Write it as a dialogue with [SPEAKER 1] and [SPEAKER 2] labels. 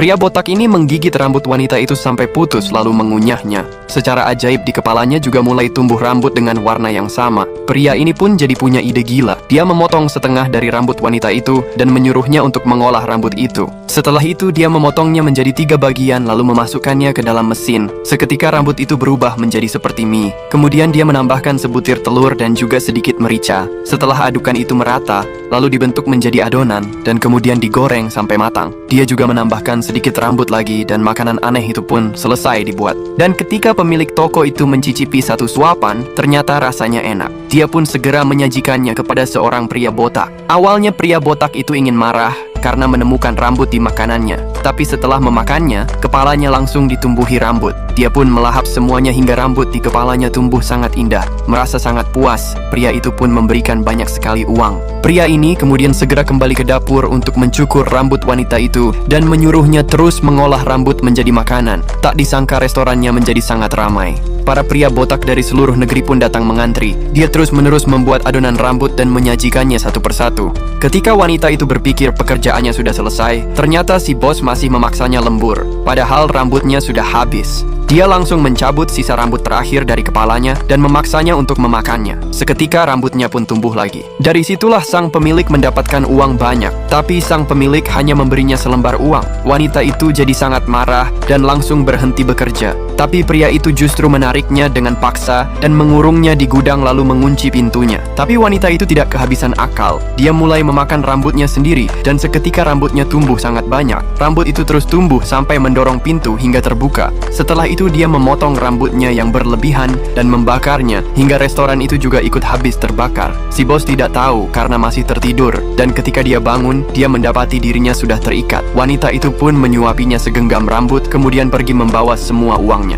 [SPEAKER 1] Pria botak ini menggigit rambut wanita itu sampai putus lalu mengunyahnya. Secara ajaib di kepalanya juga mulai tumbuh rambut dengan warna yang sama. Pria ini pun jadi punya ide gila. Dia memotong setengah dari rambut wanita itu dan menyuruhnya untuk mengolah rambut itu. Setelah itu dia memotongnya menjadi 3 bagian lalu memasukkannya ke dalam mesin. Seketika rambut itu berubah menjadi seperti mie. Kemudian dia menambahkan sebutir telur dan juga sedikit merica. Setelah adukan itu merata, lalu dibentuk menjadi adonan dan kemudian digoreng sampai matang. Dia juga menambahkan sedikit rambut lagi dan makanan aneh itu pun selesai dibuat. Dan ketika pemilik toko itu mencicipi satu suapan, ternyata rasanya enak. Dia pun segera menyajikannya kepada seorang pria botak. Awalnya pria botak itu ingin marah karena menemukan rambut di makanannya. Tapi setelah memakannya, kepalanya langsung ditumbuhi rambut. Dia pun melahap semuanya hingga rambut di kepalanya tumbuh sangat indah. Merasa sangat puas, pria itu pun memberikan banyak sekali uang. Pria ini kemudian segera kembali ke dapur untuk mencukur rambut wanita itu dan menyuruhnya terus mengolah rambut menjadi makanan. Tak disangka restorannya menjadi sangat ramai. Para pria botak dari seluruh negeri pun datang mengantri. Dia terus-menerus membuat adonan rambut dan menyajikannya satu persatu. Ketika wanita itu berpikir pekerjaannya sudah selesai, ternyata si bos masih memaksanya lembur. Padahal rambutnya sudah habis. Dia langsung mencabut sisa rambut terakhir dari kepalanya dan memaksanya untuk memakannya. Seketika rambutnya pun tumbuh lagi. Dari situlah sang pemilik mendapatkan uang banyak. Tapi sang pemilik hanya memberinya selembar uang. Wanita itu jadi sangat marah dan langsung berhenti bekerja. Tapi pria itu justru menariknya dengan paksa dan mengurungnya di gudang lalu mengunci pintunya. Tapi wanita itu tidak kehabisan akal. Dia mulai memakan rambutnya sendiri dan seketika rambutnya tumbuh sangat banyak. Rambut itu terus tumbuh sampai mendorong pintu hingga terbuka. Setelah itu dia memotong rambutnya yang berlebihan dan membakarnya hingga restoran itu juga ikut habis terbakar. Si bos tidak tahu karena masih tertidur dan ketika dia bangun, dia mendapati dirinya sudah terikat. Wanita itu pun menyuapinya segenggam rambut kemudian pergi membawa semua uangnya.